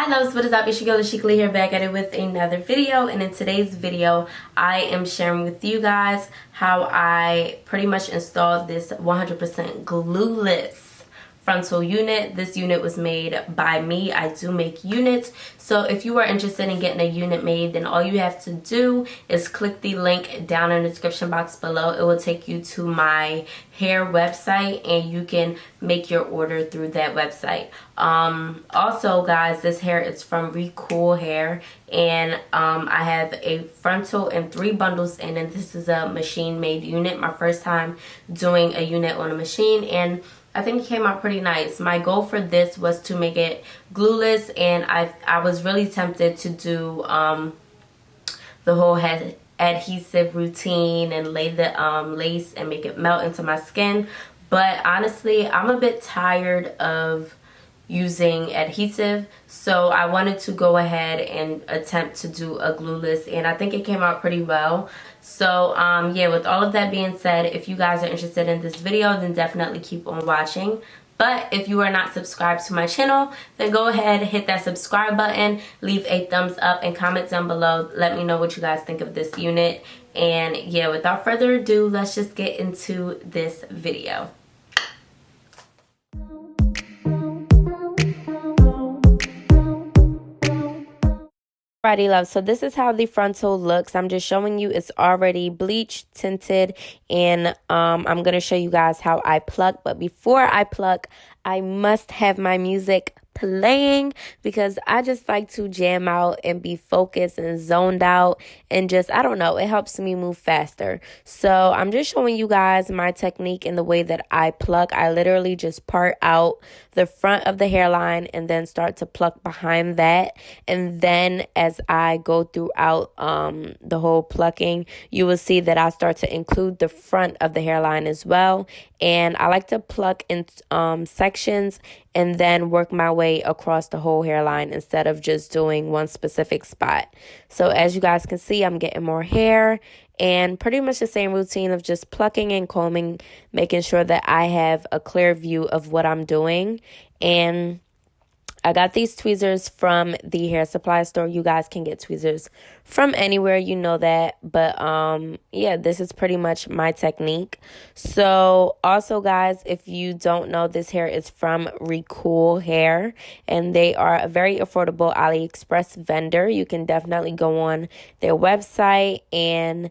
Hi loves, what is up? It's your girl AshecaLee here, back at it with another video. And in today's video, I am sharing with you guys how I pretty much installed this 100% glueless frontal unit. This unit was made by me. I do make units, so if you are interested in getting a unit made, then all you have to do is click the link down in the description box below. It will take you to my hair website and you can make your order through that website. Also guys, this hair is from Recool hair, and I have a frontal and 3 bundles in, and this is a machine made unit. My first time doing a unit on a machine, and I think it came out pretty nice. My goal for this was to make it glueless, and I was really tempted to do the whole adhesive routine and lay the lace and make it melt into my skin. But honestly, I'm a bit tired of using adhesive, so I wanted to go ahead and attempt to do a glueless, and I think it came out pretty well. So yeah, with all of that being said, if you guys are interested in this video, then definitely keep on watching. But if you are not subscribed to my channel, then go ahead, hit that subscribe button, leave a thumbs up, and comment down below. Let me know what you guys think of this unit. And yeah, without further ado, let's just get into this video. Alrighty love, so this is how the frontal looks. I'm just showing you it's already bleached, tinted, and I'm going to show you guys how I pluck. But before I pluck, I must have my music playing because I just like to jam out and be focused and zoned out, and just, I don't know, it helps me move faster. So I'm just showing you guys my technique and the way that I pluck. I literally just part out the front of the hairline and then start to pluck behind that, and then as I go throughout the whole plucking, you will see that I start to include the front of the hairline as well. And I like to pluck in sections and then work my way across the whole hairline instead of just doing one specific spot. So as you guys can see, I'm getting more hair, and pretty much the same routine of just plucking and combing, making sure that I have a clear view of what I'm doing. And I got these tweezers from the hair supply store. You guys can get tweezers from anywhere, you know that. But yeah, this is pretty much my technique. So also guys, if you don't know, this hair is from Recool hair, and they are a very affordable Aliexpress vendor. You can definitely go on their website and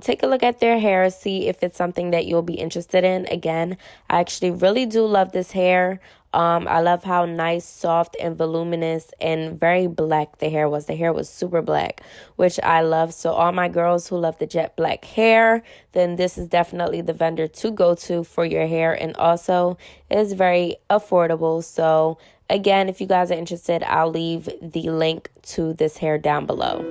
take a look at their hair, see if it's something that you'll be interested in. Again, I actually really do love this hair. I love how nice, soft, and voluminous and very black the hair was. The hair was super black, which I love. So all my girls who love the jet black hair, then this is definitely the vendor to go to for your hair. And also, it is very affordable. So again, if you guys are interested, I'll leave the link to this hair down below.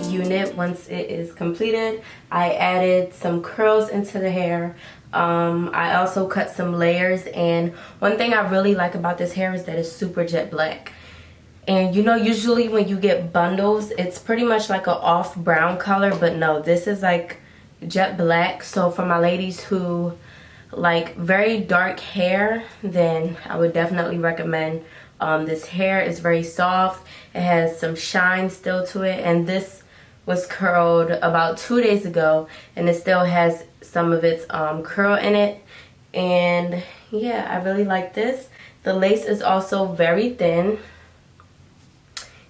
Unit, once it is completed, I added some curls into the hair. I also cut some layers, and one thing I really like about this hair is that it's super jet black. And you know, usually when you get bundles, it's pretty much like an off brown color, but no, this is like jet black. So for my ladies who like very dark hair, then I would definitely recommend this hair. Is very soft, it has some shine still to it, and this was curled about 2 days ago, and it still has some of its curl in it. And yeah, I really like this. The lace is also very thin,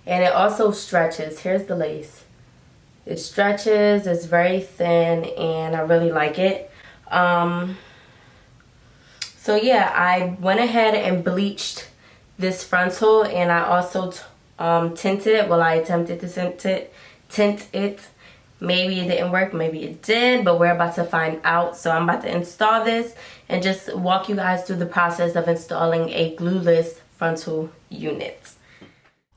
and it also stretches. Here's the lace. It stretches, it's very thin, and I really like it. So yeah, I went ahead and bleached this frontal, and I also tinted it. Well, I attempted to tint it. Maybe it didn't work, maybe it did, but we're about to find out. So I'm about to install this and just walk you guys through the process of installing a glueless frontal unit.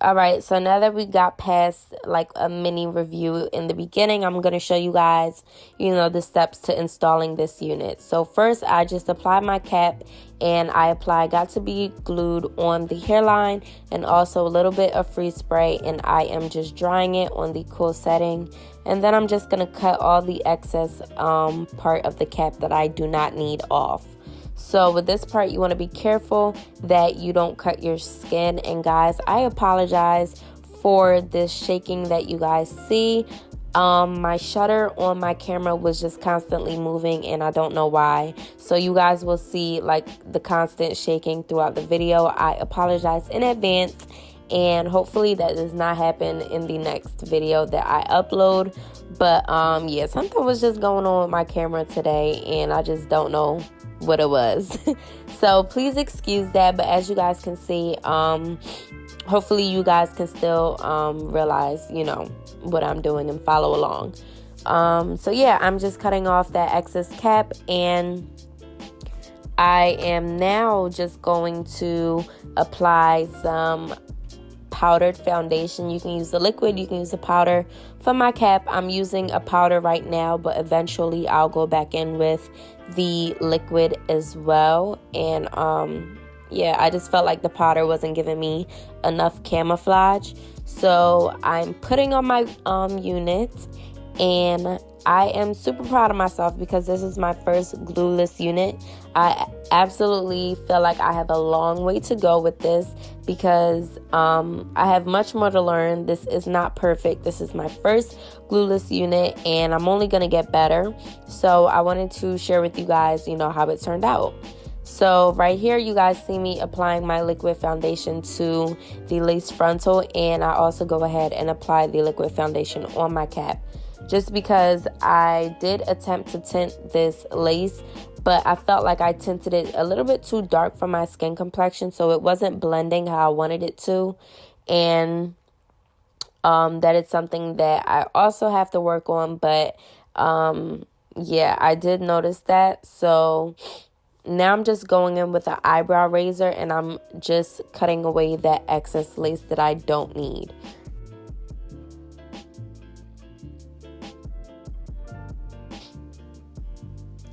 Alright, so now that we got past like a mini review in the beginning, I'm going to show you guys, you know, the steps to installing this unit. So first, I just apply my cap, and I apply Got to Be Glued on the hairline, and also a little bit of free spray, and I am just drying it on the cool setting. And then I'm just going to cut all the excess part of the cap that I do not need off. So with this part, you want to be careful that you don't cut your skin. And guys, I apologize for this shaking that you guys see. My shutter on my camera was just constantly moving and I don't know why. So you guys will see like the constant shaking throughout the video. I apologize in advance, and hopefully that does not happen in the next video that I upload. But yeah, something was just going on with my camera today and I just don't know what it was. So please excuse that. But as you guys can see, hopefully you guys can still realize, you know, what I'm doing and follow along. So yeah, I'm just cutting off that excess cap, and I am now just going to apply some powdered foundation. You can use the liquid, you can use the powder. For my cap, I'm using a powder right now, but eventually I'll go back in with the liquid as well. And yeah, I just felt like the powder wasn't giving me enough camouflage. So I'm putting on my unit, and I am super proud of myself because this is my first glueless unit. I absolutely feel like I have a long way to go with this because I have much more to learn. This is not perfect. This is my first glueless unit and I'm only going to get better. So I wanted to share with you guys, you know, how it turned out. So right here, you guys see me applying my liquid foundation to the lace frontal, and I also go ahead and apply the liquid foundation on my cap. Just because I did attempt to tint this lace, but I felt like I tinted it a little bit too dark for my skin complexion, so it wasn't blending how I wanted it to. And that is something that I also have to work on, but yeah, I did notice that. So now I'm just going in with an eyebrow razor and I'm just cutting away that excess lace that I don't need.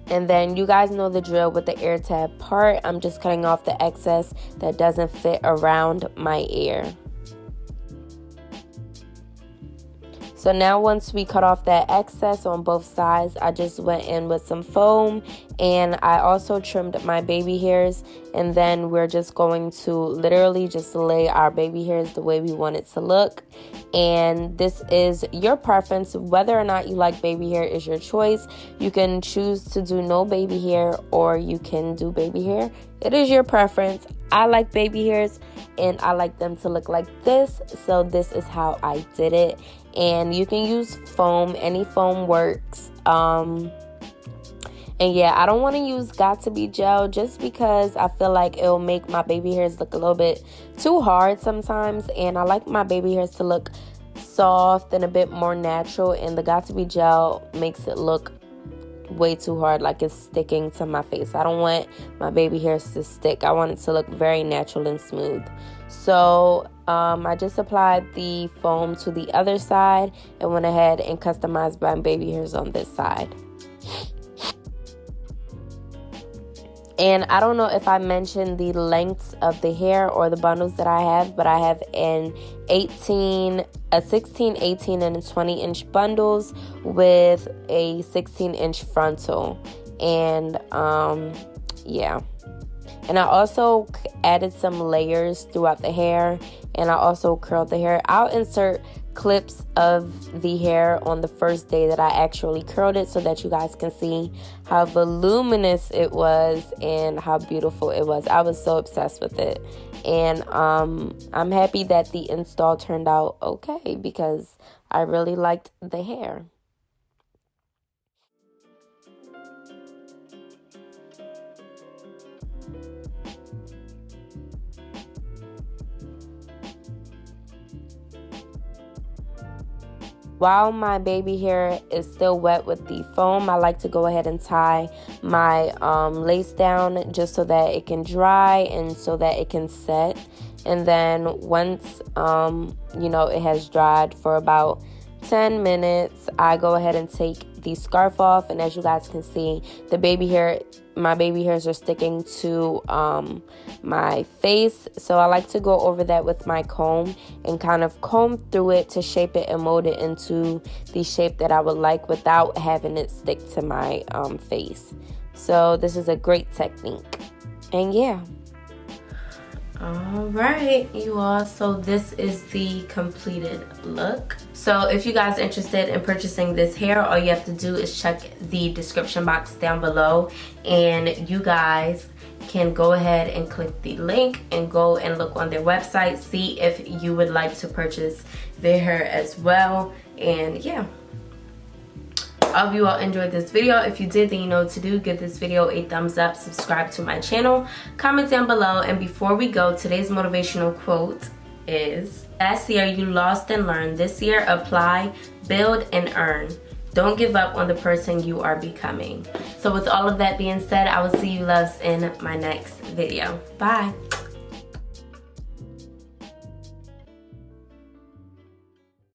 And then you guys know the drill with the ear tab part. I'm just cutting off the excess that doesn't fit around my ear. So now once we cut off that excess on both sides, I just went in with some foam, and I also trimmed my baby hairs. And then we're just going to literally just lay our baby hairs the way we want it to look. And this is your preference. Whether or not you like baby hair is your choice. You can choose to do no baby hair or you can do baby hair. It is your preference. I like baby hairs and I like them to look like this. So this is how I did it. And you can use foam. Any foam works. And yeah, I don't want to use Got To Be gel just because I feel like it'll make my baby hairs look a little bit too hard sometimes. And I like my baby hairs to look soft and a bit more natural. And the Got To Be gel makes it look way too hard, like it's sticking to my face. I don't want my baby hairs to stick. I want it to look very natural and smooth. So I just applied the foam to the other side and went ahead and customized my baby hairs on this side. And I don't know if I mentioned the lengths of the hair or the bundles that I have, but I have a 16, 18, and a 20-inch bundles with a 16-inch frontal. And yeah. And I also added some layers throughout the hair, and I also curled the hair. I'll insert clips of the hair on the first day that I actually curled it so that you guys can see how voluminous it was and how beautiful it was. I was so obsessed with it. And I'm happy that the install turned out okay because I really liked the hair. While my baby hair is still wet with the foam, I like to go ahead and tie my lace down just so that it can dry and so that it can set. And then once, you know, it has dried for about 10 minutes, I go ahead and take the scarf off, and as you guys can see, my baby hairs are sticking to my face. So I like to go over that with my comb and kind of comb through it to shape it and mold it into the shape that I would like without having it stick to my face. So this is a great technique. And yeah. Alright, you all, so this is the completed look. So if you guys are interested in purchasing this hair, all you have to do is check the description box down below, and you guys can go ahead and click the link and go and look on their website, see if you would like to purchase their hair as well. And yeah, I hope you all enjoyed this video. If you did, then you know what to do. Give this video a thumbs up, subscribe to my channel, comment down below. And before we go, today's motivational quote is, last year you lost and learned. This year apply, build, and earn. Don't give up on the person you are becoming. So with all of that being said, I will see you loves in my next video. Bye.